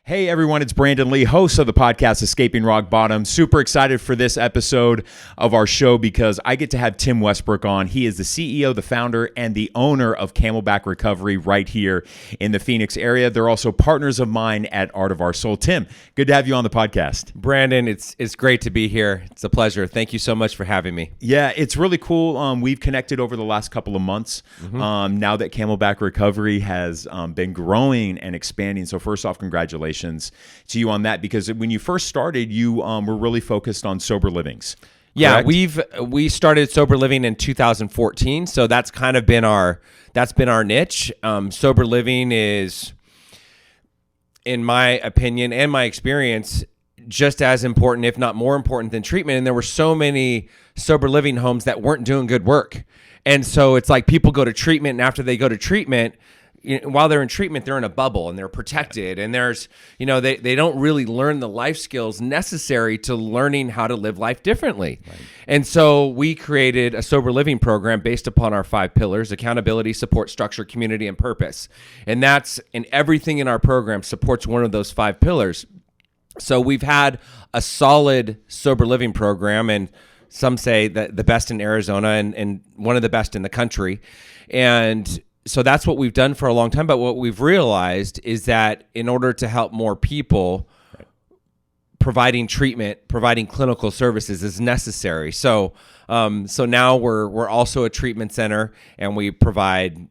Hey everyone, it's Brandon Lee, host of the podcast Escaping Rock Bottom. Super excited for this episode of our show because I get to have Tim Westbrook on. He is the CEO, the founder, and the owner of Camelback Recovery right here in the Phoenix area. They're also partners of mine at Art of Our Soul. Tim, good to have you on the podcast. Brandon, it's great to be here. It's a pleasure. Thank you so much for having me. Yeah, it's really cool. We've connected over the last couple of months now that Camelback Recovery has been growing and expanding. So first off, congratulations to you on that, because when you first started, you were really focused on sober livings. Yeah, correct? we started sober living in 2014, so that's kind of been our niche. Sober living is, in my opinion and my experience, just as important, if not more important, than treatment. And there were so many sober living homes that weren't doing good work, and so it's like people go to treatment, and after they go to treatment, while they're in treatment, they're in a bubble and they're protected, and there's, they don't really learn the life skills necessary to learning how to live life differently. Right. And so we created a sober living program based upon our 5 pillars: accountability, support, structure, community, and purpose. And everything in our program supports one of those 5 pillars. So we've had a solid sober living program, and some say that the best in Arizona and one of the best in the country. And so that's what we've done for a long time. But what we've realized is that in order to help more people, providing treatment, providing clinical services is necessary. So now we're also a treatment center, and we provide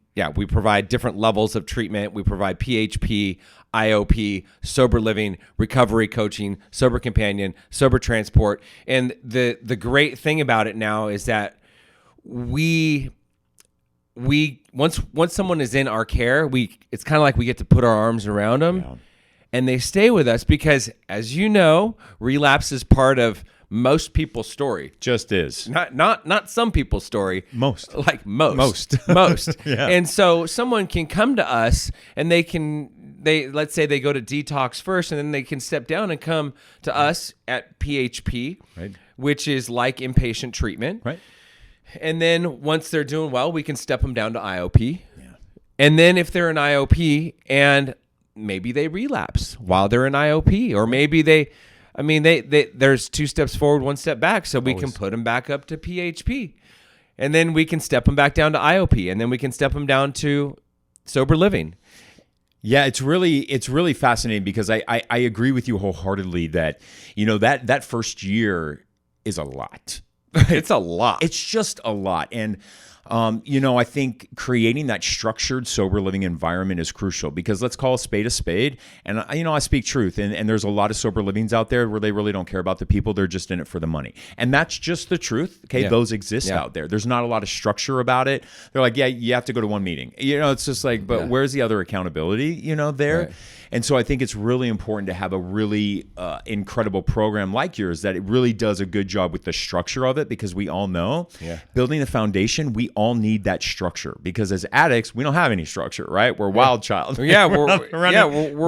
different levels of treatment. We provide PHP, IOP, sober living, recovery coaching, sober companion, sober transport. And the great thing about it now is that we once someone is in our care, it's kind of like we get to put our arms around them, and they stay with us because, as you know, relapse is part of most people's story. Just is. Not some people's story. Most. Like most. Yeah. And so someone can come to us and let's say they go to detox first, and then they can step down and come to us at PHP, right, which is like inpatient treatment. Right. And then once they're doing well, we can step them down to IOP. Yeah. And then if they're in IOP and maybe they relapse while they're in IOP, or maybe there's 2 steps forward, 1 step back. So we can put them back up to PHP, and then we can step them back down to IOP, and then we can step them down to sober living. Yeah, it's really fascinating because I agree with you wholeheartedly that, that first year is a lot. It's a lot. It's just a lot. And, I think creating that structured, sober living environment is crucial, because let's call a spade. And, I speak truth. And there's a lot of sober livings out there where they really don't care about the people. They're just in it for the money. And that's just the truth. Okay. Yeah. Those exist out there. There's not a lot of structure about it. They're like, yeah, you have to go to one meeting. It's just like, but where's the other accountability, there? Right. And so I think it's really important to have a really incredible program like yours that it really does a good job with the structure of it, because we all know building the foundation, we all need that structure, because as addicts, we don't have any structure, right? We're wild child. Yeah, we're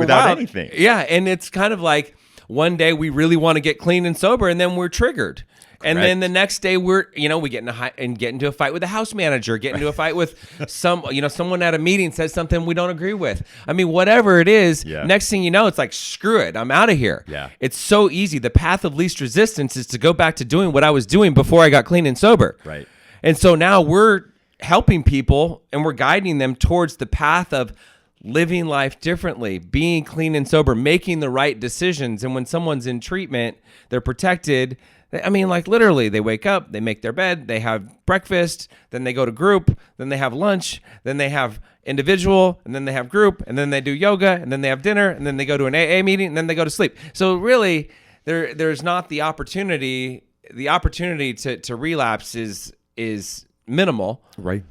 without wild. Anything. Yeah, and it's kind of like one day we really want to get clean and sober, and then we're triggered. Correct. And then the next day we get into a fight with the house manager, get into a fight with someone at a meeting says something we don't agree with. I mean, whatever it is, next thing you know, it's like, screw it, I'm out of here. Yeah. It's so easy. The path of least resistance is to go back to doing what I was doing before I got clean and sober. Right. And so now we're helping people, and we're guiding them towards the path of living life differently, being clean and sober, making the right decisions. And when someone's in treatment, they're protected. Literally, they wake up, they make their bed, they have breakfast, then they go to group, then they have lunch, then they have individual, and then they have group, and then they do yoga, and then they have dinner, and then they go to an AA meeting, and then they go to sleep. So really, there's not the opportunity. The opportunity to relapse is minimal. Right.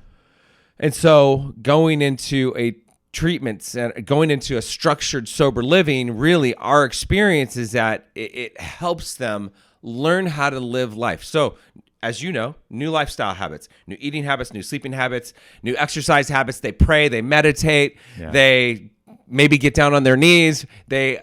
And so going into a treatment center, going into a structured sober living, really our experience is that it helps them learn how to live life. So, as you know, new lifestyle habits, new eating habits, new sleeping habits, new exercise habits. They pray, they meditate, they maybe get down on their knees, they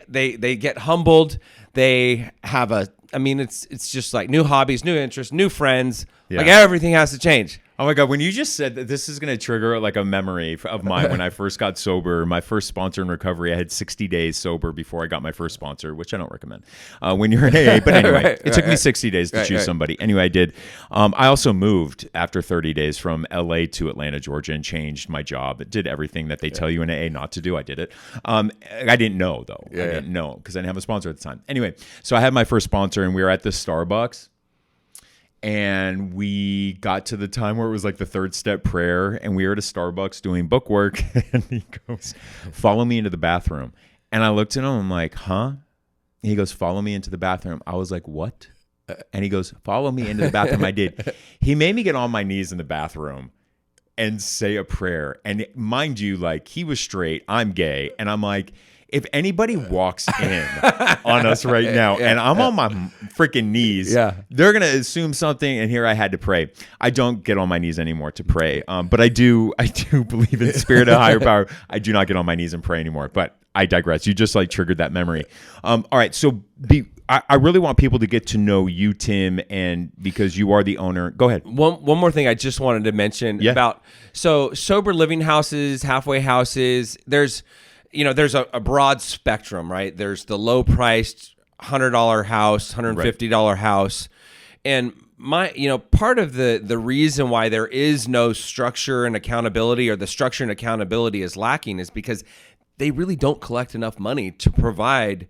get humbled, they have it's just like new hobbies, new interests, new friends. Like everything has to change. Oh my God, when you just said that, this is going to trigger like a memory of mine when I first got sober. My first sponsor in recovery, I had 60 days sober before I got my first sponsor, which I don't recommend when you're in AA. But anyway, it took me 60 days to choose somebody. Anyway, I did. I also moved after 30 days from LA to Atlanta, Georgia, and changed my job. It did everything that they tell you in AA not to do. I did it. I didn't know, though. I didn't know because I didn't have a sponsor at the time. Anyway, so I had my first sponsor, and we were at this Starbucks. And we got to the time where it was like the third step prayer, and we were at a Starbucks doing book work, and he goes, follow me into the bathroom. And I looked at him, I'm like, huh? He goes, follow me into the bathroom. I was like, what? And he goes, follow me into the bathroom. I did. He made me get on my knees in the bathroom and say a prayer. And mind you, like, he was straight, I'm gay, and I'm like, if anybody walks in on us right now and I'm on my freaking knees, they're going to assume something. And here I had to pray. I don't get on my knees anymore to pray. But I do believe in the spirit of higher power. I do not get on my knees and pray anymore. But I digress. You just like triggered that memory. All right. So I really want people to get to know you, Tim, and because you are the owner. Go ahead. One more thing I just wanted to mention about sober living houses, halfway houses. There's a broad spectrum, right? There's the low-priced $100 house, $150 house. And part of the reason why there is no structure and accountability, or the structure and accountability is lacking, is because they really don't collect enough money to provide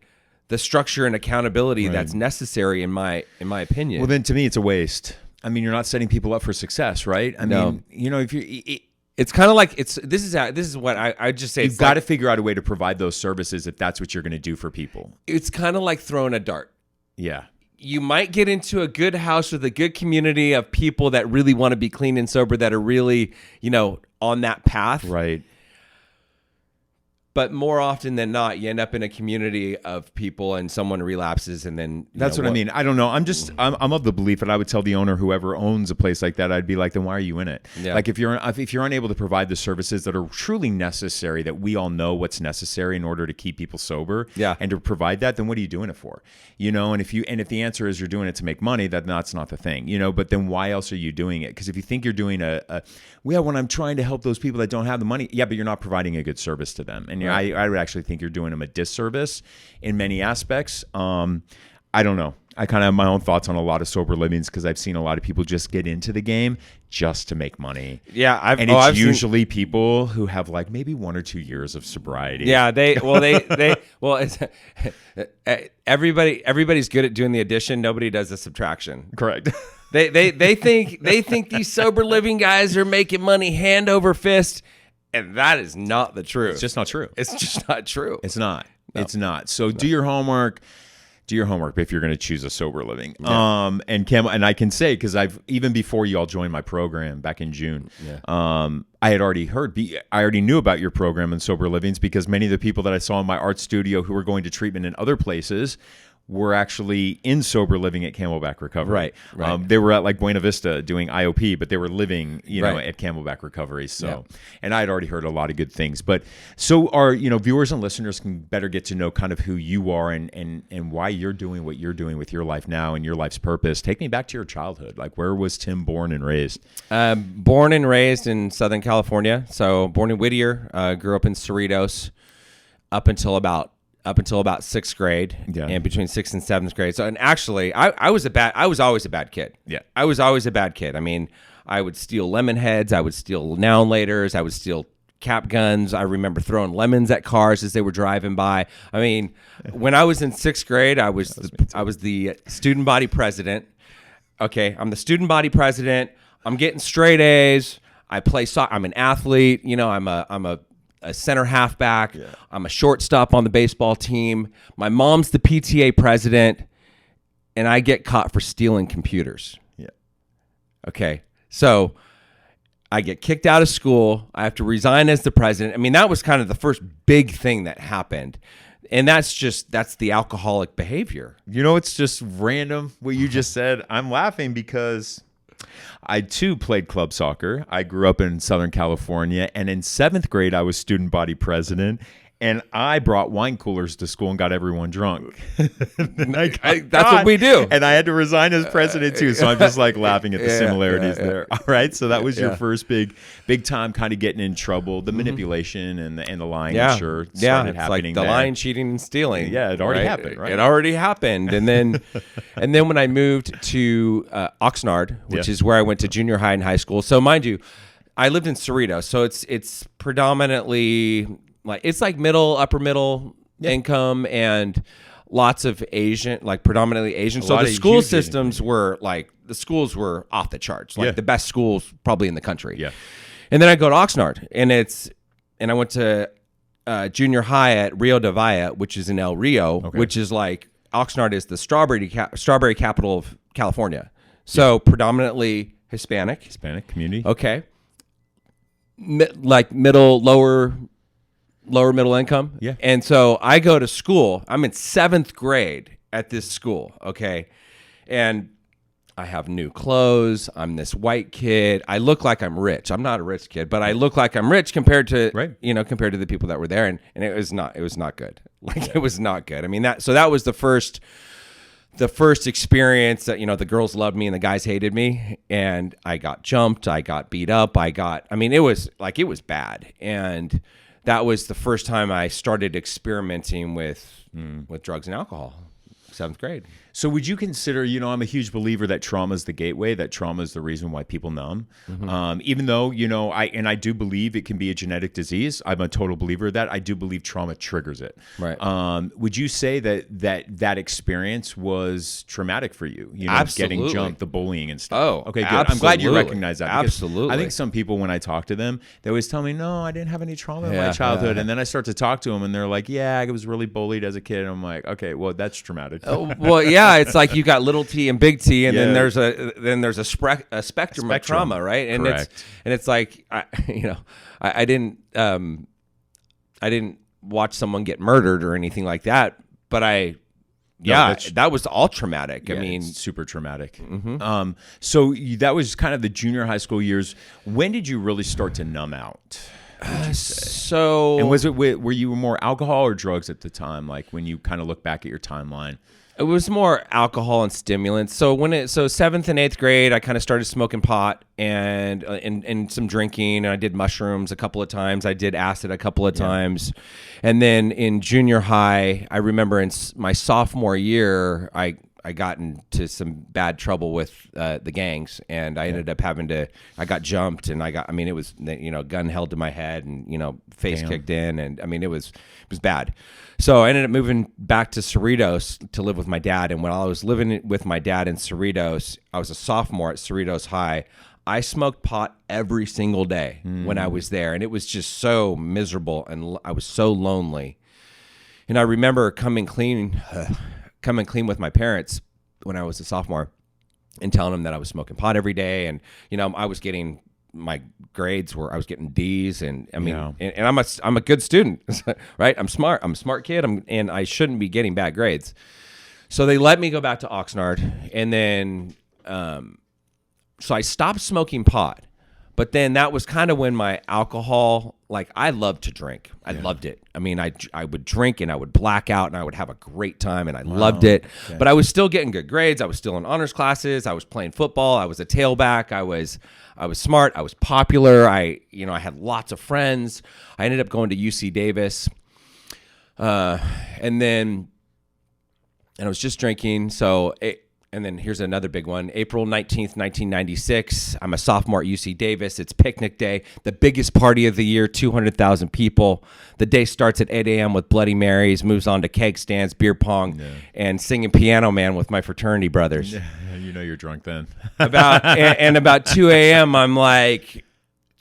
the structure and accountability that's necessary, in my opinion. Well, then to me, it's a waste. I mean, you're not setting people up for success, right? I mean, if you're... It's kind of like this is what I just say. You've got to figure out a way to provide those services if that's what you're going to do for people. It's kind of like throwing a dart. Yeah. You might get into a good house with a good community of people that really want to be clean and sober, that are really, on that path. Right. But more often than not, you end up in a community of people and someone relapses, and then that's what I mean. I don't know. I'm of the belief that I would tell the owner, whoever owns a place like that, I'd be like, then why are you in it? Yeah. Like if you're unable to provide the services that are truly necessary, that we all know what's necessary in order to keep people sober, and to provide that, then what are you doing it for? And if the answer is you're doing it to make money, that's not the thing. But then why else are you doing it? Because if you think you're doing when I'm trying to help those people that don't have the money, but you're not providing a good service to them, and I would actually think you're doing them a disservice in many aspects. I don't know. I kind of have my own thoughts on a lot of sober livings, because I've seen a lot of people just get into the game just to make money. Yeah, I've usually seen people who have like maybe 1 or 2 years of sobriety. Yeah, everybody's good at doing the addition. Nobody does the subtraction. Correct. They think these sober living guys are making money hand over fist. And that is not the truth. It's just not true. It's just not true. It's not. No. It's not. So do your homework. Do your homework if you're going to choose a sober living. Yeah. And I can say, because even before you all joined my program back in June, I had already I already knew about your program in sober livings, because many of the people that I saw in my art studio who were going to treatment in other places were actually in sober living at Camelback Recovery. Right. They were at like Buena Vista doing IOP, but they were living, at Camelback Recovery. So, and I had already heard a lot of good things. But so our, viewers and listeners can better get to know kind of who you are and why you're doing what you're doing with your life now and your life's purpose. Take me back to your childhood. Like, where was Tim born and raised? Born and raised in Southern California. So born in Whittier, grew up in Cerritos up until about sixth grade, and between 6th and 7th grade. So, and actually, I was always a bad kid. Yeah, I was always a bad kid. I mean, I would steal lemon heads. I would steal now and laters. I would steal cap guns. I remember throwing lemons at cars as they were driving by. I mean, when I was in 6th grade, I was the student body president. Okay, I'm the student body president. I'm getting straight A's. I play soccer. I'm an athlete. I'm a center halfback. Yeah. I'm a shortstop on the baseball team. My mom's the PTA president, and I get caught for stealing computers. Yeah. Okay. So I get kicked out of school. I have to resign as the president. I mean, that was kind of the first big thing that happened. And that's the alcoholic behavior. It's just random what you just said. I'm laughing because I too played club soccer. I grew up in Southern California, and in 7th grade, I was student body president. And I brought wine coolers to school and got everyone drunk. That's what we do. And I had to resign as president too. So I'm just like laughing at the similarities there. All right. So that was your first big time kind of getting in trouble. The manipulation and the lying, I'm sure, started it's happening like the there. lying, cheating, and stealing. Yeah, it already happened, right? It already happened. And then when I moved to Oxnard, which is where I went to junior high and high school. So mind you, I lived in Cerritos. So it's predominantly it's like upper middle income and lots of Asian, like predominantly Asian. So the school systems were the schools were off the charts, like the best schools probably in the country. Yeah. And then I go to Oxnard and I went to junior high at Rio de Valle, which is in El Rio, which is like Oxnard is the strawberry capital of California. So predominantly Hispanic community. Okay. Like lower middle income. Yeah. And so I go to school. I'm in 7th grade at this school. Okay. And I have new clothes. I'm this white kid. I look like I'm rich. I'm not a rich kid, but I look like I'm rich compared to, compared to the people that were there. And it was not good. It was not good. I mean, that was the first experience that, the girls loved me and the guys hated me, and I got jumped. I got beat up. It was bad. And that was the first time I started experimenting with drugs and alcohol, 7th grade. So would you consider, I'm a huge believer that trauma is the gateway, that trauma is the reason why people numb. Even though, I do believe it can be a genetic disease. I'm a total believer of that. I do believe trauma triggers it. Right. Would you say that experience was traumatic for you? Absolutely. Getting jumped, the bullying and stuff. Oh, okay, good. absolutely. I'm glad you recognize that. Absolutely. I think some people, when I talk to them, they always tell me, no, I didn't have any trauma in my childhood. And then I start to talk to them and they're like, yeah, I was really bullied as a kid. And I'm like, okay, well, that's traumatic. Well, yeah, it's like you got little T and big T, and then there's a spectrum of trauma, right? And it's like I didn't watch someone get murdered or anything like that, but that was all traumatic. Yeah, I mean, it's super traumatic. So that was kind of the junior high school years. When did you really start to numb out? And was it were you more alcohol or drugs at the time? Like when you kind of look back at your timeline. It was more alcohol and stimulants. So 7th and 8th grade, I kind of started smoking pot and some drinking, and I did mushrooms a couple of times. I did acid a couple of times. And then in junior high, I remember in my sophomore year, I got into some bad trouble with the gangs, and I ended up I got jumped, and it was, gun held to my head, and, face kicked in, and it was bad. So I ended up moving back to Cerritos to live with my dad. And when I was living with my dad in Cerritos, I was a sophomore at Cerritos High. I smoked pot every single day when I was there. And it was just so miserable, and I was so lonely. And I remember coming clean with my parents when I was a sophomore and telling them that I was smoking pot every day. And, I was getting my grades were, I was getting D's, and and I'm a good student, right? I'm smart. I'm a smart kid. And I shouldn't be getting bad grades. So they let me go back to Oxnard, and then, so I stopped smoking pot, but then that was kind of when my alcohol, I loved to drink. I loved it. I would drink and I would black out and I would have a great time, and I loved it. Okay. But I was still getting good grades. I was still in honors classes. I was playing football. I was a tailback. I was smart. I was popular. I had lots of friends. I ended up going to UC Davis. And I was just drinking. And then here's another big one. April 19th, 1996. I'm a sophomore at UC Davis. It's picnic day, the biggest party of the year, 200,000 people. The day starts at 8 a.m. with Bloody Marys, moves on to keg stands, beer pong, and singing Piano Man with my fraternity brothers. Yeah, you're drunk then. About 2 a.m., I'm like,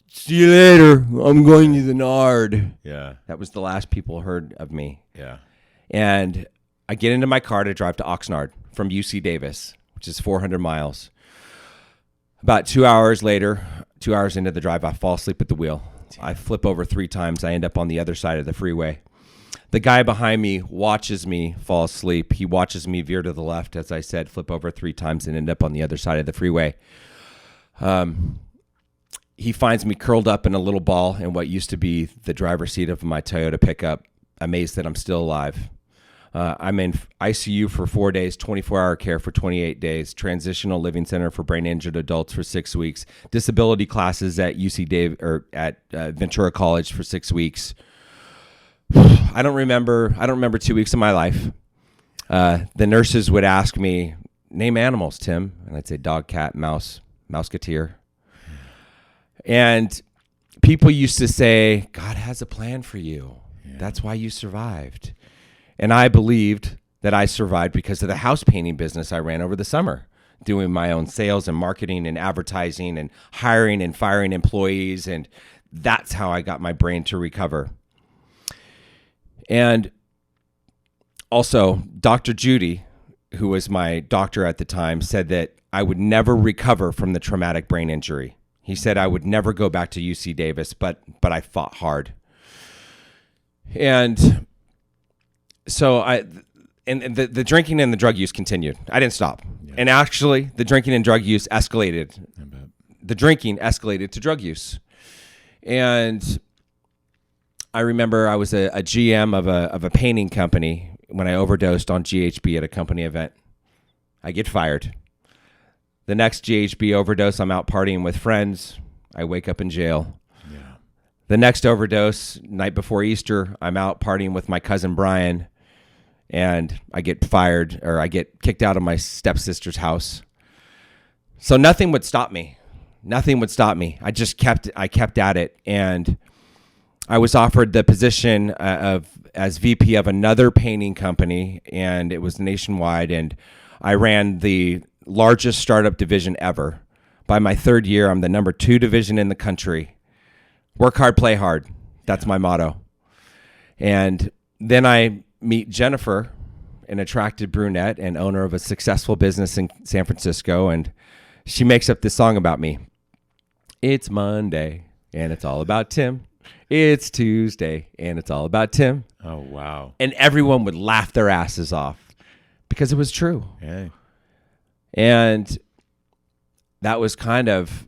see you later. I'm going to the Nard. Yeah. That was the last people heard of me. Yeah. And I get into my car to drive to Oxnard from UC Davis, which is 400 miles. About 2 hours later, 2 hours into the drive, I fall asleep at the wheel. I flip over 3 times. I end up on the other side of the freeway. The guy behind me watches me fall asleep. He watches me veer to the left, as I said, flip over 3 times and end up on the other side of the freeway. He finds me curled up in a little ball in what used to be the driver's seat of my Toyota pickup, amazed that I'm still alive. I'm in ICU for 4 days, 24-hour care for 28 days, transitional living center for brain injured adults for 6 weeks, disability classes at at Ventura College for 6 weeks. I don't remember 2 weeks of my life. The nurses would ask me, name animals, Tim. And I'd say dog, cat, mouse, mouseketeer. And people used to say, God has a plan for you. Yeah. That's why you survived. And I believed that I survived because of the house painting business I ran over the summer, doing my own sales and marketing and advertising and hiring and firing employees. And that's how I got my brain to recover. And also, Dr. Judy, who was my doctor at the time, said that I would never recover from the traumatic brain injury. He said I would never go back to UC Davis, but I fought hard. And so the drinking and the drug use continued. I didn't stop. Yeah. And actually, the drinking and drug use escalated. The drinking escalated to drug use. And I remember I was a GM of a painting company when I overdosed on GHB at a company event. I get fired. The next GHB overdose, I'm out partying with friends. I wake up in jail. Yeah. The next overdose, night before Easter, I'm out partying with my cousin Brian, and I get fired, or I get kicked out of my stepsister's house. So nothing would stop me. Nothing would stop me. I kept at it, and I was offered the position as VP of another painting company, and it was nationwide, and I ran the largest startup division ever. By my third year, I'm the number 2 division in the country. Work hard, play hard. That's my motto. And then I meet Jennifer, an attractive brunette and owner of a successful business in San Francisco, and she makes up this song about me. It's Monday, and it's all about Tim. It's Tuesday, and it's all about Tim. Oh, wow. And everyone would laugh their asses off because it was true. Hey. And that was kind of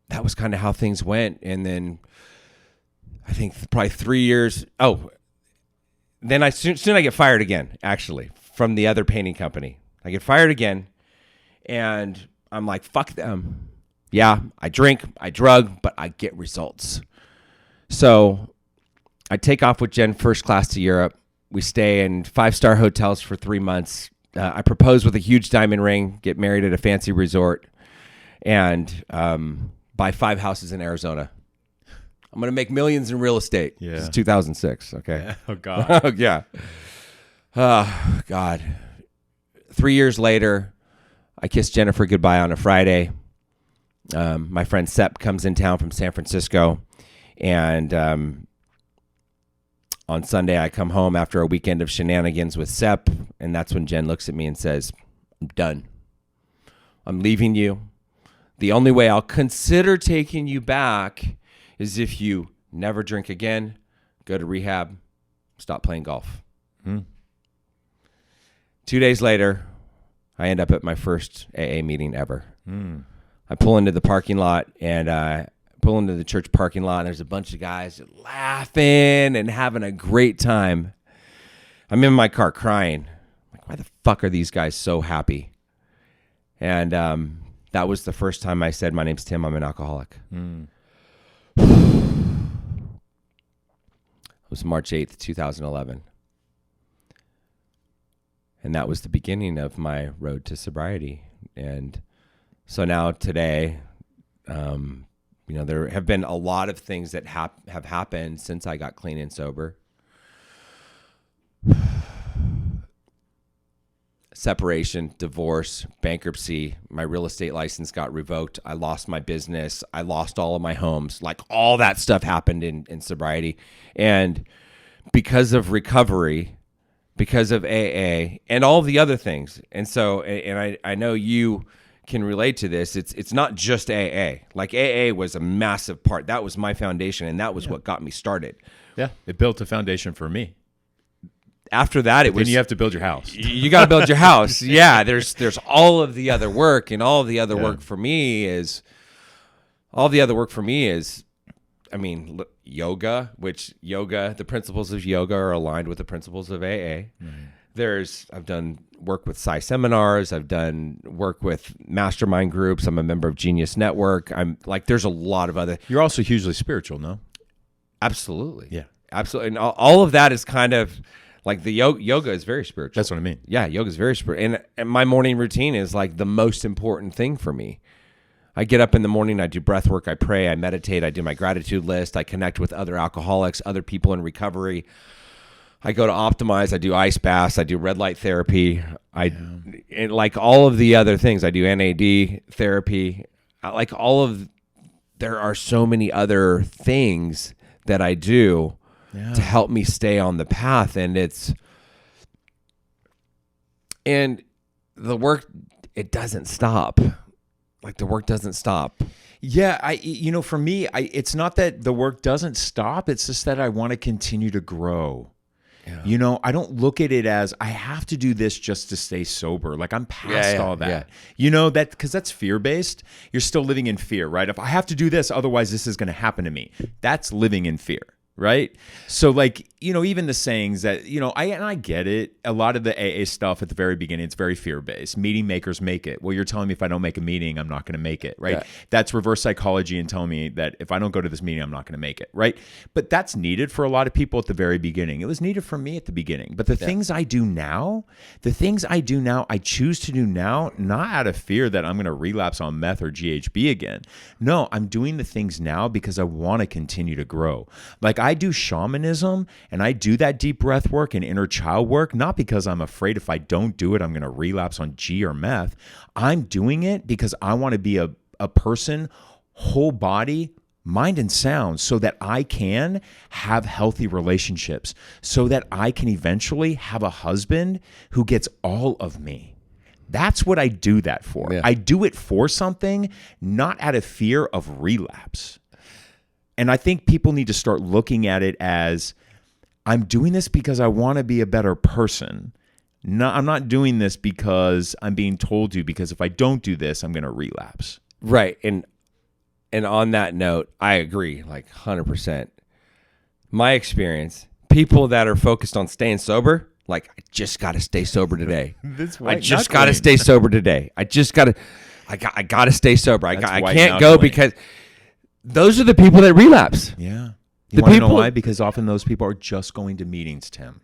how things went. And then I think probably 3 years. Oh, then soon I get fired again, actually, from the other painting company. I get fired again, and I'm like, fuck them. Yeah, I drink, I drug, but I get results. So I take off with Jen first class to Europe. We stay in 5-star hotels for 3 months. I propose with a huge diamond ring, get married at a fancy resort, and buy 5 houses in Arizona. I'm going to make millions in real estate. Yeah. This is 2006, okay? Yeah. Oh, God. Yeah. Oh, God. 3 years later, I kiss Jennifer goodbye on a Friday. My friend Sepp comes in town from San Francisco, and on Sunday I come home after a weekend of shenanigans with Sepp, and that's when Jen looks at me and says, I'm done. I'm leaving you. The only way I'll consider taking you back is if you never drink again, go to rehab, stop playing golf. 2 days later, I end up at my first AA meeting ever. I pull into the parking lot, and pull into the church parking lot, and there's a bunch of guys laughing and having a great time. I'm in my car crying. I'm like, why the fuck are these guys so happy? And that was the first time I said, my name's Tim, I'm an alcoholic. It was March 8th, 2011. And that was the beginning of my road to sobriety. And so now today, there have been a lot of things that have happened since I got clean and sober. Separation, divorce, bankruptcy, my real estate license got revoked. I lost my business. I lost all of my homes. Like, all that stuff happened in sobriety. And because of recovery, because of AA, and all the other things. And so, and I know you can relate to this. It's not just AA. Like, AA was a massive part. That was my foundation, and that was what got me started. Yeah, it built a foundation for me. After that, then you have to build your house. You got to build your house. Yeah, there's all of the other work, and all of the other work for me is yoga, the principles of yoga are aligned with the principles of AA. I've done work with Psi seminars. I've done work with mastermind groups. I'm a member of Genius Network. There's a lot of other. You're also hugely spiritual, no? Absolutely. Yeah. Absolutely. And all of that is kind of like the yoga is very spiritual. That's what I mean. Yeah. Yoga is very spiritual. And my morning routine is like the most important thing for me. I get up in the morning, I do breath work, I pray, I meditate, I do my gratitude list, I connect with other alcoholics, other people in recovery. I go to Optimize, I do ice baths, I do red light therapy, and like all of the other things. I do NAD therapy. There are so many other things that I do to help me stay on the path, and the work, it doesn't stop. Like the work doesn't stop. Yeah, for me, it's not that the work doesn't stop. It's just that I want to continue to grow. Yeah. I don't look at it as I have to do this just to stay sober. Like I'm past all that. Yeah. That because that's fear-based. You're still living in fear, right? If I have to do this, otherwise this is going to happen to me. That's living in fear. Right. So even the sayings that, I get it. A lot of the AA stuff at the very beginning, it's very fear-based. Meeting makers make it. Well, you're telling me if I don't make a meeting, I'm not going to make it. Right. Yeah. That's reverse psychology and telling me that if I don't go to this meeting, I'm not going to make it. Right. But that's needed for a lot of people at the very beginning. It was needed for me at the beginning. But the things I do now, I choose to do now, not out of fear that I'm going to relapse on meth or GHB again. No, I'm doing the things now because I want to continue to grow. Like I do shamanism and I do that deep breath work and inner child work, not because I'm afraid if I don't do it, I'm going to relapse on G or meth. I'm doing it because I want to be a person, whole body, mind and sound, so that I can have healthy relationships, so that I can eventually have a husband who gets all of me. That's what I do that for. Yeah. I do it for something, not out of fear of relapse. And I think people need to start looking at it as, I'm doing this because I want to be a better person. No, I'm not doing this because I'm being told to, because if I don't do this, I'm going to relapse. Right. And on that note, I agree, like 100%. My experience, people that are focused on staying sober, like, I just got to stay sober today. I just got to stay sober today. I got to stay sober. I can't go because those are the people that relapse. Yeah. You want to know why? Because often those people are just going to meetings, Tim.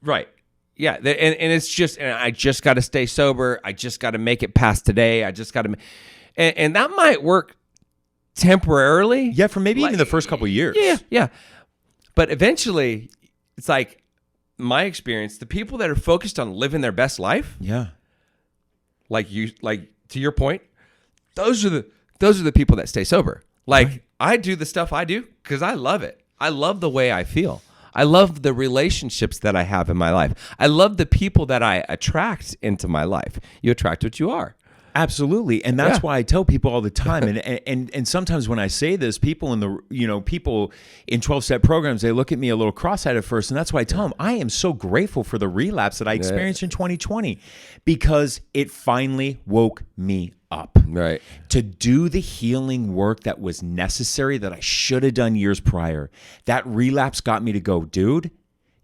Right. Yeah. And it's just, and I just got to stay sober. I just got to make it past today. I just got to, and that might work temporarily. Yeah. For maybe even the first couple of years. Yeah. Yeah. But eventually it's like my experience, the people that are focused on living their best life. Yeah. Like to your point, those are the people that stay sober. Like, right. I do the stuff I do because I love it. I love the way I feel. I love the relationships that I have in my life. I love the people that I attract into my life. You attract what you are. Absolutely. And that's why I tell people all the time. And sometimes when I say this, people in 12-step programs, they look at me a little cross-eyed at first. And that's why I tell them, I am so grateful for the relapse that I experienced in 2020 because it finally woke me up. Right. To do the healing work that was necessary that I should have done years prior. That relapse got me to go, dude,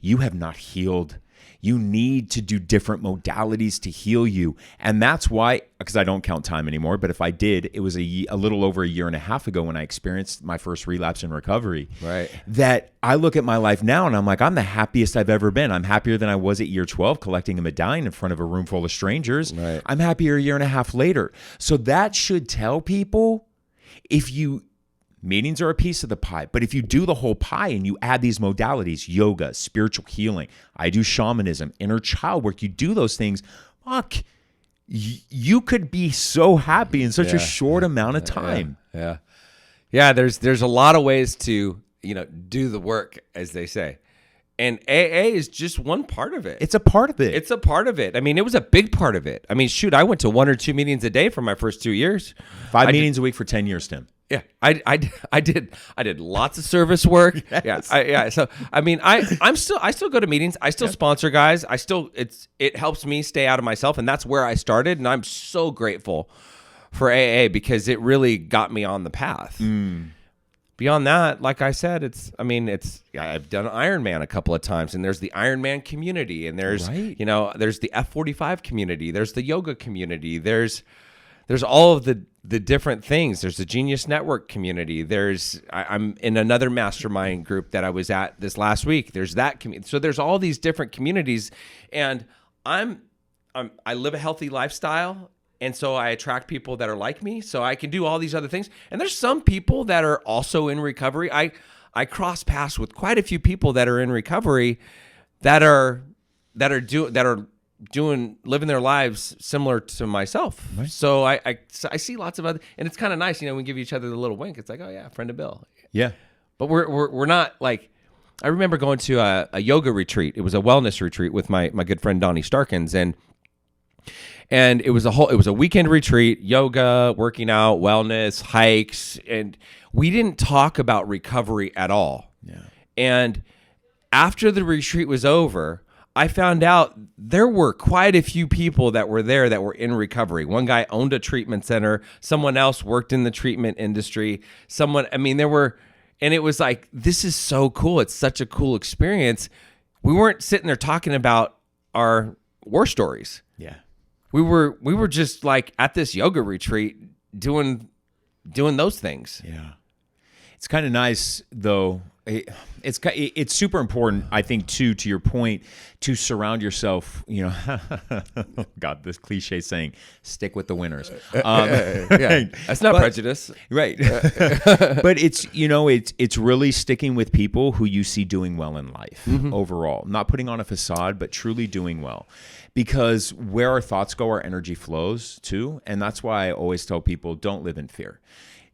you have not healed. You need to do different modalities to heal you. And that's why, because I don't count time anymore, but if I did, it was a little over a year and a half ago when I experienced my first relapse in recovery. Right. That I look at my life now and I'm like, I'm the happiest I've ever been. I'm happier than I was at year 12 collecting a medallion in front of a room full of strangers. Right. I'm happier a year and a half later. So that should tell people, meetings are a piece of the pie, but if you do the whole pie and you add these modalities, yoga, spiritual healing, I do shamanism, inner child work, you do those things, fuck, you could be so happy in such a short amount of time. Yeah. There's a lot of ways to, do the work, as they say. And AA is just one part of it. It's a part of it. It's a part of it. I mean, it was a big part of it. I mean, shoot, I went to 1 or 2 meetings a day for my first 2 years. 5 meetings a week for 10 years, Tim. Yeah, I did lots of service work. Yes. So I mean, I still go to meetings. I still sponsor guys. It helps me stay out of myself, and that's where I started. And I'm so grateful for AA because it really got me on the path. beyond that, like I said, I've done Ironman a couple of times, and there's the Ironman community, and there's, Right. there's the F45 community, there's the yoga community, there's all of the different things. There's the Genius Network community. I'm in another mastermind group that I was at this last week. There's that community. So there's all these different communities, and I live a healthy lifestyle. And so I attract people that are like me, so I can do all these other things. And there's some people that are also in recovery. I cross paths with quite a few people that are in recovery that are living their lives similar to myself. Right. So I see lots of other, and it's kind of nice, we give each other the little wink. It's like, oh yeah, friend of Bill. Yeah. But we're not like, I remember going to a yoga retreat. It was a wellness retreat with my good friend Donnie Starkins, and it was a weekend retreat, yoga, working out, wellness, hikes, and we didn't talk about recovery at all. Yeah. And after the retreat was over, I found out there were quite a few people that were there that were in recovery. One guy owned a treatment center. Someone else worked in the treatment industry. And it was like, this is so cool. It's such a cool experience. We weren't sitting there talking about our war stories. Yeah. We were just like at this yoga retreat doing those things. Yeah. It's kind of nice though. It's super important, I think, too, to your point, to surround yourself, God, this cliche saying, stick with the winners. Yeah, that's not prejudice. Right. But it's really sticking with people who you see doing well in life overall, not putting on a facade, but truly doing well. Because where our thoughts go, our energy flows too. And that's why I always tell people, don't live in fear.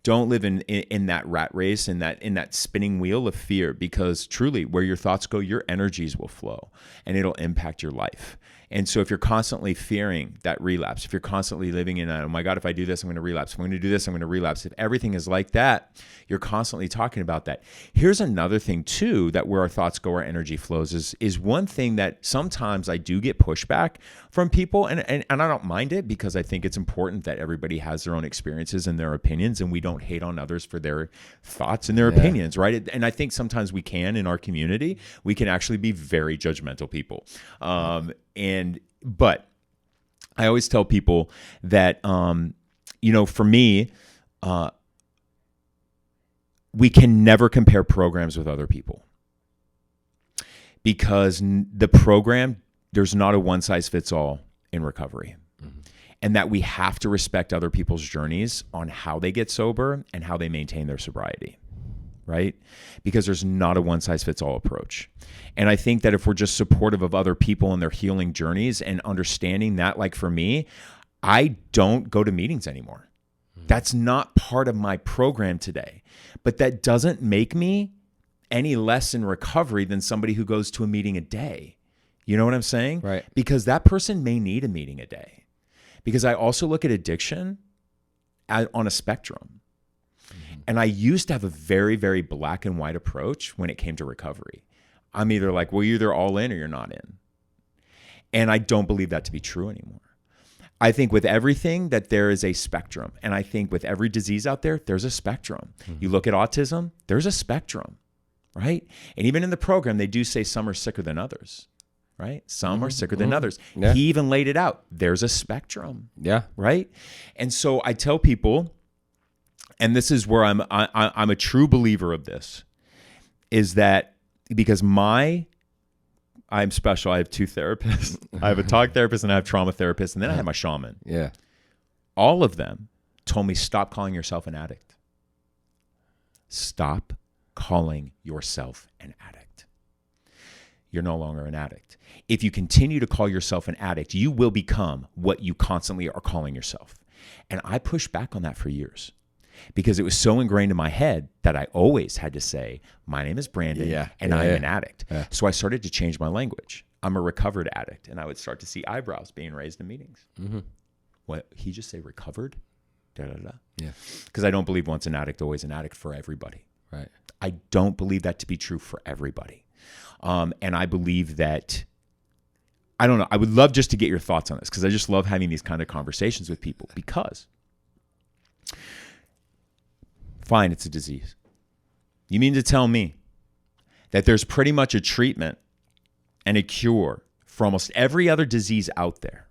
Don't live in that rat race, in that spinning wheel of fear, because truly where your thoughts go, your energies will flow and it'll impact your life. And so if you're constantly fearing that relapse, if you're constantly living in oh my God, if I do this, I'm going to relapse. If I'm going to do this, I'm going to relapse. If everything is like that, you're constantly talking about that. Here's another thing too, that where our thoughts go, our energy flows is one thing that sometimes I do get pushback from people. And I don't mind it, because I think it's important that everybody has their own experiences and their opinions, and we don't hate on others for their thoughts and their opinions, right? And I think sometimes we can, in our community, we can actually be very judgmental people. But I always tell people that, for me, we can never compare programs with other people, because the program, there's not a one size fits all in recovery. Mm-hmm. And that we have to respect other people's journeys on how they get sober and how they maintain their sobriety. Right? Because there's not a one size fits all approach. And I think that if we're just supportive of other people and their healing journeys and understanding that, like for me, I don't go to meetings anymore. That's not part of my program today. But that doesn't make me any less in recovery than somebody who goes to a meeting a day. You know what I'm saying? Right. Because that person may need a meeting a day. Because I also look at addiction on a spectrum. And I used to have a very, very black and white approach when it came to recovery. I'm either like, well, you're either all in or you're not in. And I don't believe that to be true anymore. I think with everything that there is a spectrum. And I think with every disease out there, there's a spectrum. Mm-hmm. You look at autism, there's a spectrum, right? And even in the program, they do say some are sicker than others, right? Some are sicker than others. Yeah. He even laid it out. There's a spectrum. Yeah. Right? And so I tell people, and this is where I'm a true believer of this, is that because I'm special. I have two therapists. I have a talk therapist and I have trauma therapist, and then I have my shaman. Yeah. All of them told me, stop calling yourself an addict. Stop calling yourself an addict. You're no longer an addict. If you continue to call yourself an addict, you will become what you constantly are calling yourself. And I pushed back on that for years, because it was so ingrained in my head that I always had to say, my name is Brandon and I'm an addict. Yeah. So I started to change my language. I'm a recovered addict. And I would start to see eyebrows being raised in meetings. Mm-hmm. What, he just say recovered? Da-da-da. Yeah. Because I don't believe once an addict, always an addict for everybody. Right. I don't believe that to be true for everybody. And I believe that, I don't know, I would love just to get your thoughts on this, because I just love having these kind of conversations with people, because fine, it's a disease. You mean to tell me that there's pretty much a treatment and a cure for almost every other disease out there,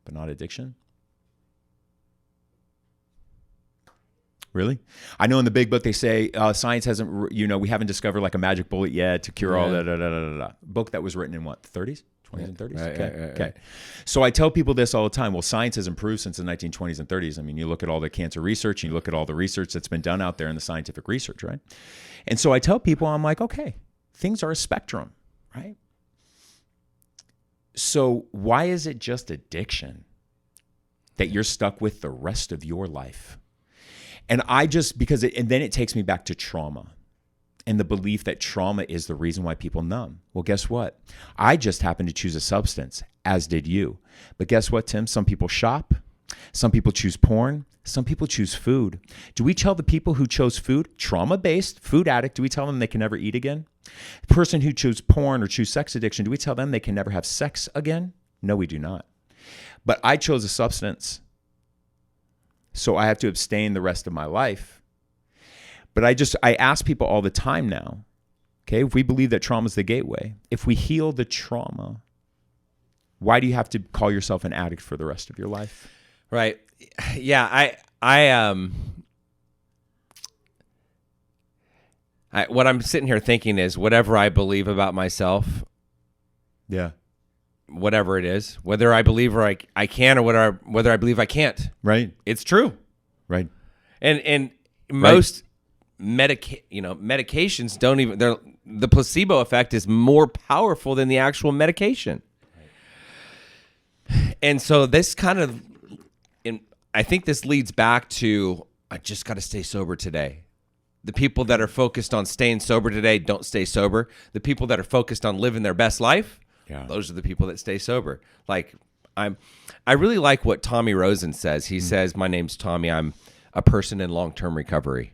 but not addiction? Really? I know in the big book they say science hasn't, we haven't discovered like a magic bullet yet to cure all that. Book that was written in what, 30s? 20s and 30s? Okay. So I tell people this all the time. Well, science has improved since the 1920s and 30s. I mean, you look at all the cancer research and you look at all the research that's been done out there in the scientific research, right? And so I tell people, I'm like, okay, things are a spectrum, right? So why is it just addiction that you're stuck with the rest of your life? And and then it takes me back to trauma and the belief that trauma is the reason why people numb. Well, guess what? I just happened to choose a substance, as did you. But guess what, Tim? Some people shop. Some people choose porn. Some people choose food. Do we tell the people who chose food, trauma-based, food addict, do we tell them they can never eat again? The person who chose porn or choose sex addiction, do we tell them they can never have sex again? No, we do not. But I chose a substance, so I have to abstain the rest of my life. But I ask people all the time now, okay, if we believe that trauma is the gateway, if we heal the trauma, why do you have to call yourself an addict for the rest of your life? Right. Yeah. What I'm sitting here thinking is whatever I believe about myself. Yeah. Whatever it is, whether I believe or I can, or whether I believe I can't. Right. It's true. Right. And most medications don't even, the placebo effect is more powerful than the actual medication. Right. And so this kind of, I think this leads back to, I just got to stay sober today. The people that are focused on staying sober today don't stay sober. The people that are focused on living their best life, those are the people that stay sober. Like I really like what Tommy Rosen says. He says, "My name's Tommy. I'm a person in long-term recovery."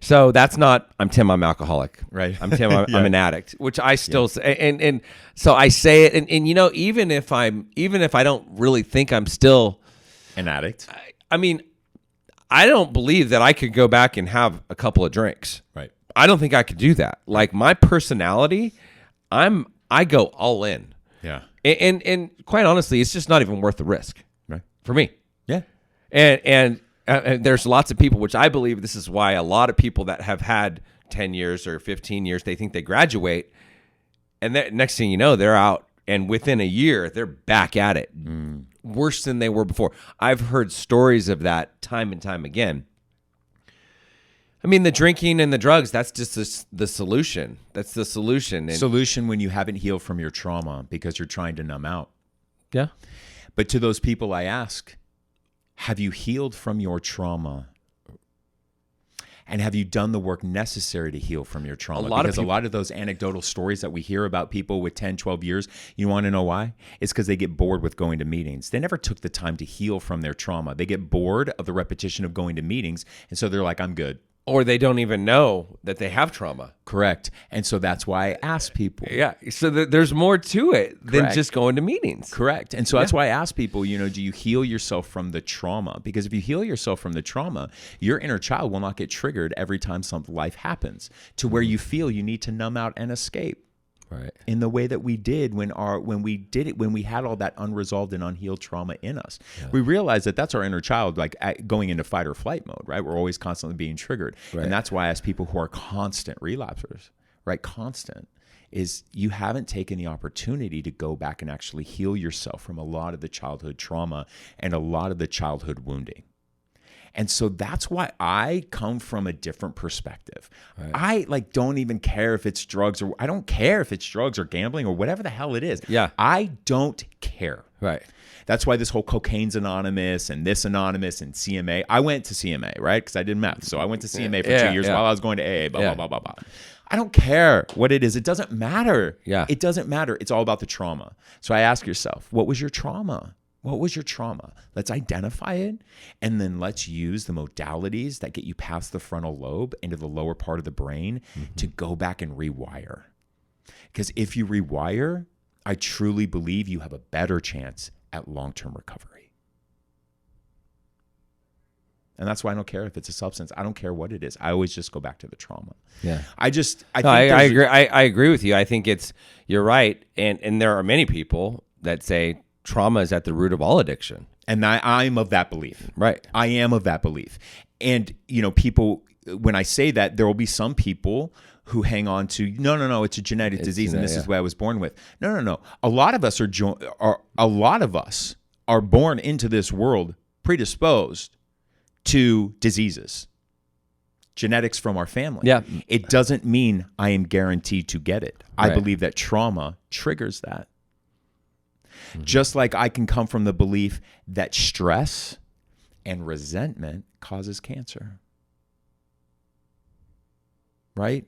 So that's not, I'm Tim, I'm alcoholic. Right. I'm Tim, I'm an addict, which I still say. And so I say it. And even if I don't really think I'm still an addict, I mean, I don't believe that I could go back and have a couple of drinks. Right. I don't think I could do that. Like my personality, I go all in. Yeah. And quite honestly, it's just not even worth the risk. Right. For me. Yeah. And there's lots of people, which I believe this is why a lot of people that have had 10 years or 15 years, they think they graduate. And next thing you know, they're out. And within a year, they're back at it. Worse than they were before. I've heard stories of that time and time again. I mean, the drinking and the drugs, that's just the solution. That's the solution. Solution when you haven't healed from your trauma because you're trying to numb out. Yeah. But to those people I ask, have you healed from your trauma? And have you done the work necessary to heal from your trauma? Because a lot of those anecdotal stories that we hear about people with 10, 12 years, you want to know why? It's because they get bored with going to meetings. They never took the time to heal from their trauma. They get bored of the repetition of going to meetings. And so they're like, I'm good. Or they don't even know that they have trauma. Correct. And so that's why I ask people. Yeah. So there's more to it than just going to meetings. Correct. And so that's why I ask people, do you heal yourself from the trauma? Because if you heal yourself from the trauma, your inner child will not get triggered every time something life happens to where you feel you need to numb out and escape. Right. In the way that we did when we had all that unresolved and unhealed trauma in us. Yeah. We realized that that's our inner child, like going into fight or flight mode, right? We're always constantly being triggered. Right. And that's why I ask people who are constant relapsers, right? Constant is you haven't taken the opportunity to go back and actually heal yourself from a lot of the childhood trauma and a lot of the childhood wounding. And so that's why I come from a different perspective. Right. I don't even care if it's drugs or I don't care if it's drugs or gambling or whatever the hell it is. Yeah. I don't care. Right. That's why this whole cocaine's anonymous and this anonymous and CMA. I went to CMA, right? Because I did meth. So I went to CMA for 2 years while I was going to AA, blah, blah, blah. I don't care what it is. It doesn't matter. Yeah. It doesn't matter. It's all about the trauma. So I ask yourself, what was your trauma? What was your trauma? Let's identify it, and then let's use the modalities that get you past the frontal lobe into the lower part of the brain to go back and rewire. Because if you rewire, I truly believe you have a better chance at long-term recovery. And that's why I don't care if it's a substance. I don't care what it is. I always just go back to the trauma. Yeah. I think I agree. I agree with you. I think you're right. And there are many people that say trauma is at the root of all addiction. And I'm of that belief. Right. I am of that belief. And, people, when I say that, there will be some people who hang on to, no, it's a genetic disease and this is what I was born with. No. A lot of us are born into this world predisposed to diseases, genetics from our family. Yeah. It doesn't mean I am guaranteed to get it. I Right. believe that trauma triggers that. Just like I can come from the belief that stress and resentment causes cancer. Right?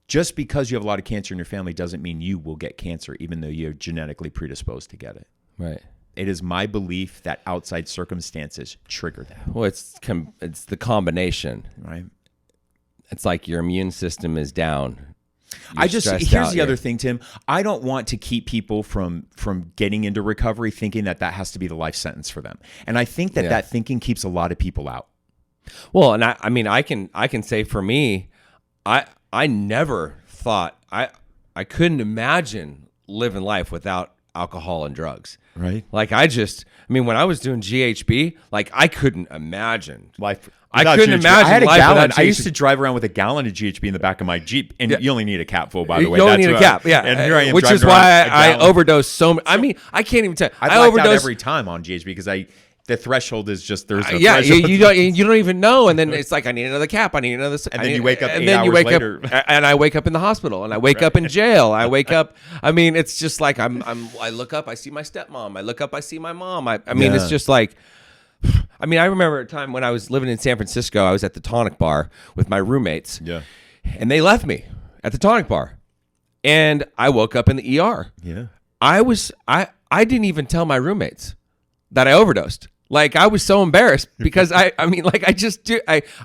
Just because you have a lot of cancer in your family doesn't mean you will get cancer, even though you're genetically predisposed to get it. Right. It is my belief that outside circumstances trigger that. Well, it's the combination. Right. It's like your immune system is down. Here's the other thing, Tim. I don't want to keep people from getting into recovery thinking that has to be the life sentence for them. And I think that thinking keeps a lot of people out. Well, and I can say for me, I never thought I couldn't imagine living life without alcohol and drugs. Right. Like when I was doing GHB, like I couldn't imagine life. I couldn't imagine. I had a life gallon. without I used GHB. to drive around with a gallon of GHB in the back of my Jeep, and you only need a cap full, by the way. You only need a cap, yeah. And here I am, which is why I overdosed so much. I mean, I can't even tell. I overdose every time on GHB because the threshold is just there's a threshold. you don't even know, and then it's like I need another cap. I need another. And then you wake up 8 hours later, and I wake up in the hospital, and I wake up in jail. I wake up. I mean, it's just like I look up, I see my stepmom. I look up, I see my mom. I mean, it's just like. I mean, I remember a time when I was living in San Francisco. I was at the Tonic Bar with my roommates. Yeah. And they left me at the Tonic Bar, and I woke up in the ER. Yeah. I didn't even tell my roommates that I overdosed. Like I was so embarrassed because I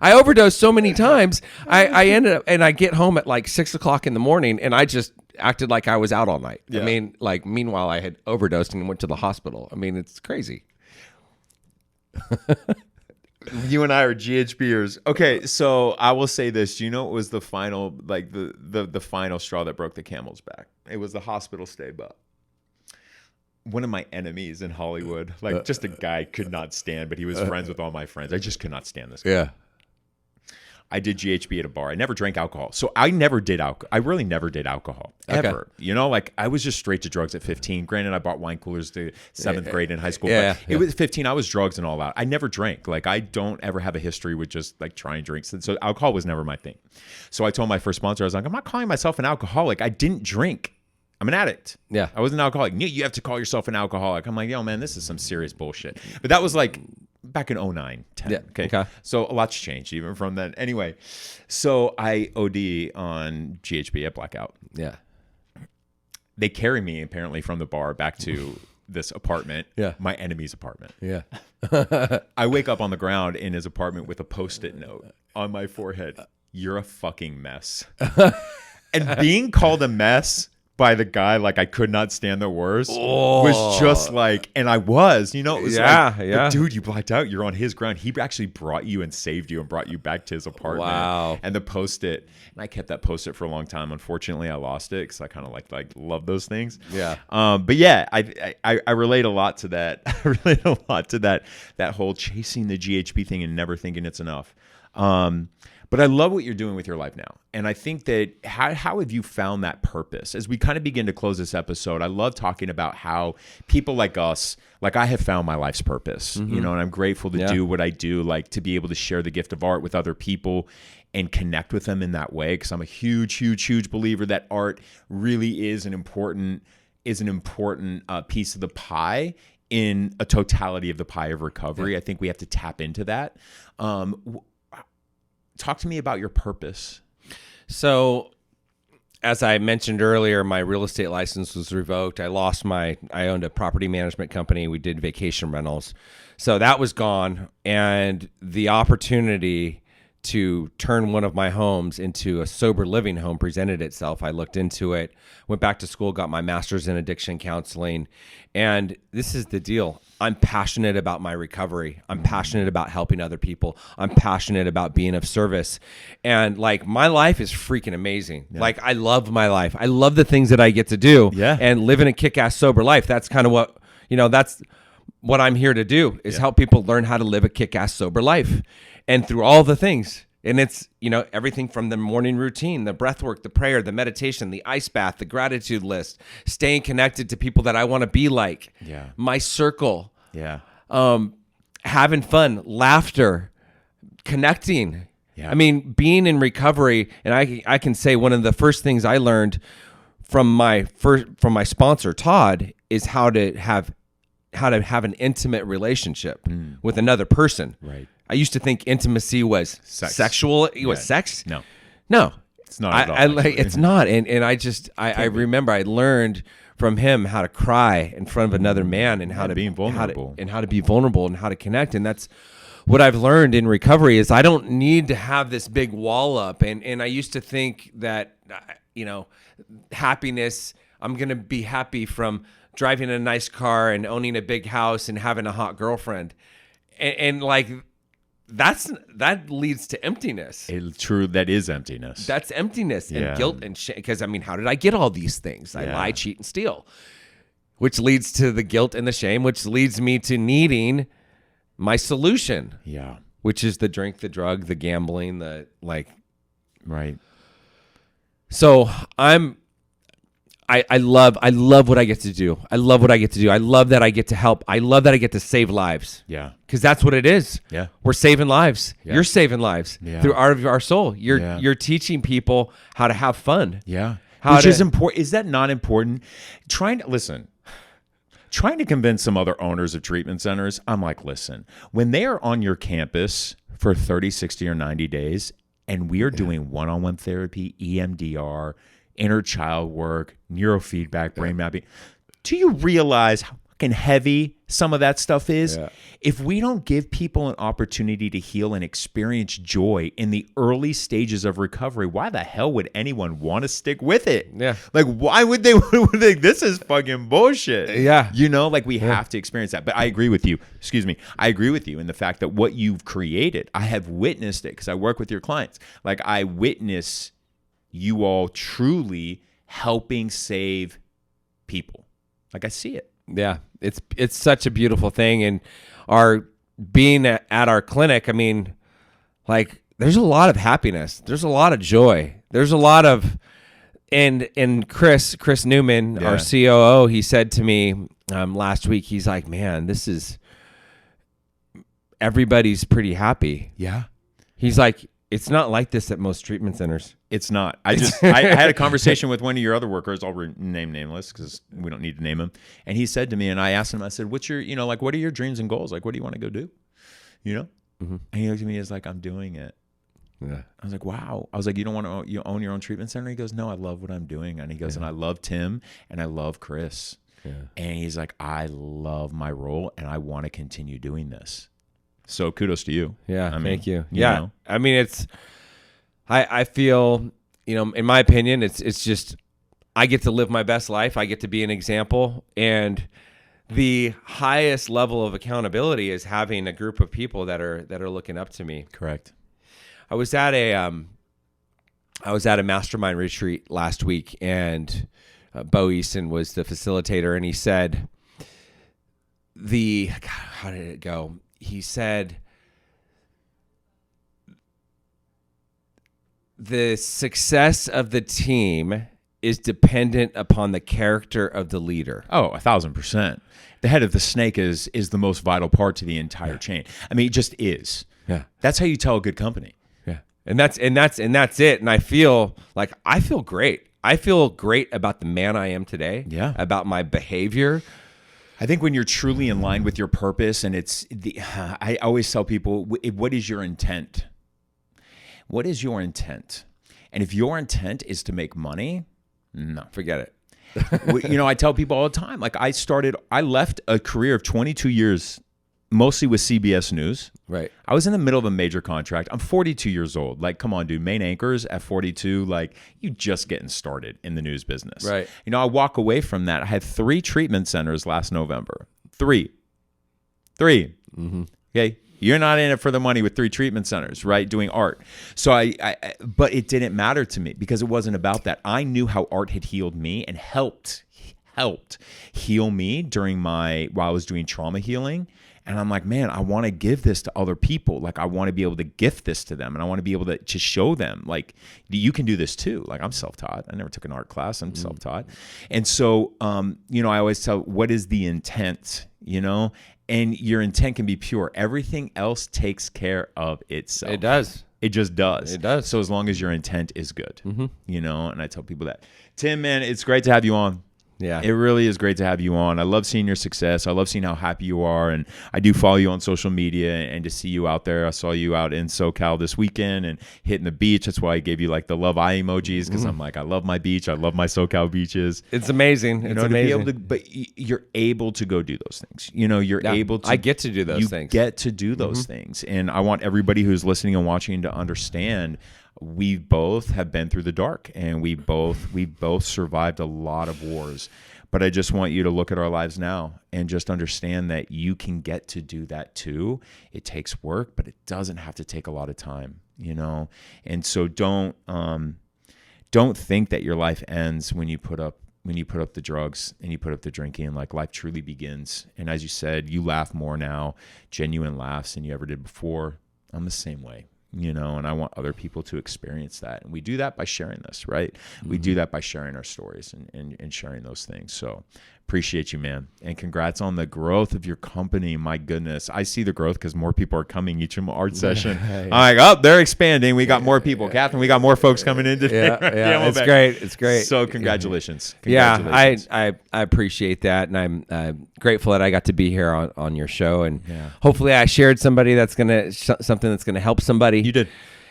overdosed so many times. I ended up, and I get home at like 6 o'clock in the morning, and I just acted like I was out all night. Yeah. I mean, like meanwhile I had overdosed and went to the hospital. I mean, it's crazy. You and I are GHBers. Okay, so I will say this. You know, it was the final, like the final straw that broke the camel's back. It was the hospital stay, but one of my enemies in Hollywood, like just a guy I could not stand, but he was friends with all my friends. I just could not stand this guy. Yeah. I did GHB at a bar. I never drank alcohol. So I never did alcohol. I really never did alcohol ever. Okay. You know, like I was just straight to drugs at 15. Granted, I bought wine coolers to 7th grade in high school. Yeah, but it was 15. I was drugs and all that. I never drank. Like I don't ever have a history with just like trying drinks. And so alcohol was never my thing. So I told my first sponsor, I was like, I'm not calling myself an alcoholic. I didn't drink. I'm an addict. Yeah. I was an alcoholic. You have to call yourself an alcoholic. I'm like, yo, man, this is some serious bullshit. But that was like back in 09, 10. Yeah. Okay. So a lot's changed even from then. Anyway, so I OD on GHB at Blackout. Yeah. They carry me apparently from the bar back to this apartment. Yeah. My enemy's apartment. Yeah. I wake up on the ground in his apartment with a Post-it note on my forehead. You're a fucking mess. And being called a mess by the guy, like I could not stand the worst, was just like, and I was, you know, it was like, dude, you blacked out. You're on his ground. He actually brought you and saved you and brought you back to his apartment. Wow. And the Post-it, and I kept that Post-it for a long time. Unfortunately, I lost it because I kind of like love those things. Yeah. But yeah, I relate a lot to that. I relate a lot to that whole chasing the GHB thing and never thinking it's enough. But I love what you're doing with your life now. And I think that how have you found that purpose? As we kind of begin to close this episode, I love talking about how people like us, like I have found my life's purpose, you know, and I'm grateful to do what I do, like to be able to share the gift of art with other people and connect with them in that way. Because I'm a huge, huge, huge believer that art really is an important piece of the pie in a totality of the pie of recovery. I think we have to tap into that. Talk to me about your purpose. So, as I mentioned earlier, my real estate license was revoked. I owned a property management company. We did vacation rentals. So that was gone. And the opportunity to turn one of my homes into a sober living home presented itself. I looked into it, went back to school, got my master's in addiction counseling. And this is the deal. I'm passionate about my recovery. I'm passionate about helping other people. I'm passionate about being of service. And like, my life is freaking amazing. Yeah. Like, I love my life. I love the things that I get to do and living a kick-ass sober life. That's kind of what, that's what I'm here to do, is help people learn how to live a kick-ass sober life. And through all the things, and it's, everything from the morning routine, the breath work, the prayer, the meditation, the ice bath, the gratitude list, staying connected to people that I want to be like, my circle, having fun, laughter, connecting. I mean, being in recovery, and I can say one of the first things I learned from my sponsor, Todd, is how to have an intimate relationship with another person. Right. I used to think intimacy was sexual. It was sex. No, it's not at all. It's not. And I remember I learned from him how to cry in front of another man and how to be vulnerable and how to be vulnerable and how to connect. And that's what I've learned in recovery, is I don't need to have this big wall up. And I used to think that, happiness, I'm going to be happy from driving a nice car and owning a big house and having a hot girlfriend. And like, that leads to emptiness. True, that is emptiness. That's emptiness and guilt and shame. Because, how did I get all these things? I lie, cheat, and steal. Which leads to the guilt and the shame, which leads me to needing my solution. Yeah. Which is the drink, the drug, the gambling, Right. So I love what I get to do. I love what I get to do. I love that I get to help. I love that I get to save lives. Yeah. Because that's what it is. Yeah. We're saving lives. Yeah. You're saving lives through Art of Our Soul. You're teaching people how to have fun. Yeah. Which is important. Is that not important? Trying to convince some other owners of treatment centers, I'm like, listen, when they are on your campus for 30, 60, or 90 days, and we are doing one-on-one therapy, EMDR, inner child work, neurofeedback, brain mapping. Do you realize how fucking heavy some of that stuff is? Yeah. If we don't give people an opportunity to heal and experience joy in the early stages of recovery, why the hell would anyone want to stick with it? Yeah. Like, why would they think this is fucking bullshit? Yeah. We have to experience that. But I agree with you. I agree with you in the fact that what you've created, I have witnessed it because I work with your clients. Like, I witness you all truly helping save people. Like, I see it. Yeah, it's such a beautiful thing. And our being at our clinic, there's a lot of happiness. There's a lot of joy. There's a lot of, and Chris Newman, our COO, he said to me last week, he's like, man, everybody's pretty happy. Yeah. He's like, it's not like this at most treatment centers. It's not. I had a conversation with one of your other workers. I'll name nameless because we don't need to name him. And he said to me, and I asked him, I said, what's your, what are your dreams and goals? Like, what do you want to go do? Mm-hmm. And he looked at me, he's like, I'm doing it. Yeah. I was like, wow. I was like, you don't want to own your own treatment center? He goes, no, I love what I'm doing. And he goes, and I love Tim and I love Chris. Yeah. And he's like, I love my role and I want to continue doing this. So kudos to you. Yeah, thank you. Yeah, I feel, in my opinion, it's just, I get to live my best life. I get to be an example. And the highest level of accountability is having a group of people that are looking up to me. Correct. I was at a mastermind retreat last week, and Bo Easton was the facilitator, and he said, how did it go? He said, the success of the team is dependent upon the character of the leader. Oh, 1,000%. The head of the snake is the most vital part to the entire chain. It just is. Yeah. That's how you tell a good company. Yeah. And that's it. And I feel great. I feel great about the man I am today. Yeah. About my behavior. I think when you're truly in line with your purpose, and I always tell people, what is your intent? What is your intent? And if your intent is to make money, no, forget it. I tell people all the time, like I left a career of 22 years mostly with CBS News. Right. I was in the middle of a major contract. I'm 42 years old. Like, come on, dude. Main anchors at 42, like, you just getting started in the news business. Right. I walk away from that. I had 3 treatment centers last November. 3. Mm-hmm. Okay. You're not in it for the money with 3 treatment centers, right? Doing art. So but it didn't matter to me because it wasn't about that. I knew how art had healed me and helped heal me while I was doing trauma healing. And I'm like, man, I want to give this to other people. Like, I want to be able to gift this to them. And I want to be able to show them, like, you can do this too. Like, I'm self-taught. I never took an art class. I'm self-taught. And so, I always tell, what is the intent, And your intent can be pure. Everything else takes care of itself. It does. It just does. It does. So as long as your intent is good, and I tell people that. Tim, man, it's great to have you on. Yeah. It really is great to have you on. I love seeing your success. I love seeing how happy you are. And I do follow you on social media and to see you out there. I saw you out in SoCal this weekend and hitting the beach. That's why I gave you like the love eye emojis because I'm like, I love my beach. I love my SoCal beaches. It's amazing. It's amazing. But you're able to go do those things. You're able to. I get to do those things. You get to do those things. And I want everybody who's listening and watching to understand we both have been through the dark and we both survived a lot of wars. But I just want you to look at our lives now and just understand that you can get to do that too. It takes work, but it doesn't have to take a lot of time, And so don't think that your life ends when you put up the drugs and you put up the drinking. Like, life truly begins. And as you said, you laugh more now, genuine laughs, than you ever did before. I'm the same way. And I want other people to experience that. And we do that by sharing this, right? We do that by sharing our stories and sharing those things. So appreciate you, man. And congrats on the growth of your company. My goodness. I see the growth because more people are coming each art session. I'm like, oh, they're expanding. We got more people. Catherine, we got more folks coming in today. Yeah, it's great. It's great. So congratulations. Yeah, I appreciate that. And I'm grateful that I got to be here on your show. And hopefully I shared something that's going to help somebody. You did.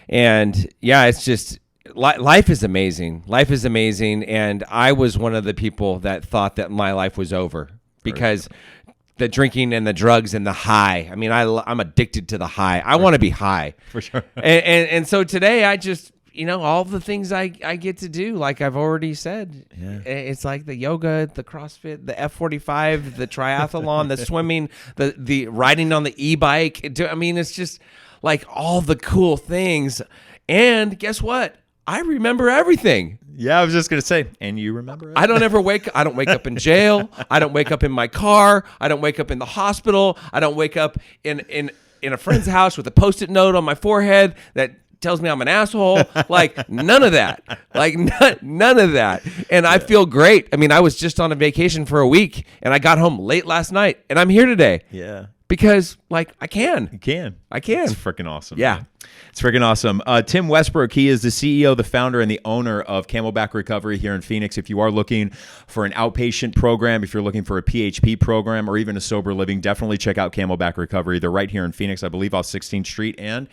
And yeah, it's just, life is amazing. Life is amazing. And I was one of the people that thought that my life was over because the drinking and the drugs and the high. I mean, I'm addicted to the high. I want to be high. For sure. And so today I just, all the things I get to do, like I've already said, it's like the yoga, the CrossFit, the F45, the triathlon, the swimming, the riding on the e-bike. I mean, it's just like all the cool things. And guess what? I remember everything. Yeah, I was just going to say, and you remember it? I don't wake up in jail. I don't wake up in my car. I don't wake up in the hospital. I don't wake up in a friend's house with a Post-it note on my forehead that tells me I'm an asshole. Like, none of that. Like, none of that. And I feel great. I mean, I was just on a vacation for a week, and I got home late last night, and I'm here today. Yeah. Because, like, I can. You can. I can. It's freaking awesome. Yeah. Man. It's freaking awesome. Tim Westbrook, he is the CEO, the founder, and the owner of Camelback Recovery here in Phoenix. If you are looking for an outpatient program, if you're looking for a PHP program, or even a sober living, definitely check out Camelback Recovery. They're right here in Phoenix, I believe, off 16th Street and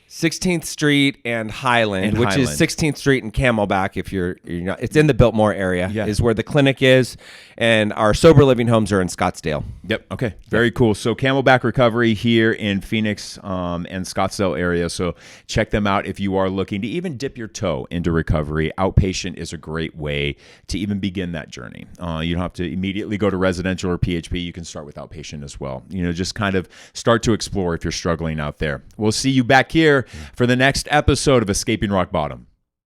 16th Street and Highland, which is 16th Street and Camelback. If you're not, it's in the Biltmore area, is where the clinic is, and our sober living homes are in Scottsdale. Yep. Okay. Very cool. So Camelback Recovery here in Phoenix and Scottsdale area. So check them out if you are looking to even dip your toe into recovery. Outpatient is a great way to even begin that journey. You don't have to immediately go to residential or PHP. You can start with outpatient as well. Just kind of start to explore if you're struggling out there. We'll see you back here for the next episode of Escaping Rock Bottom.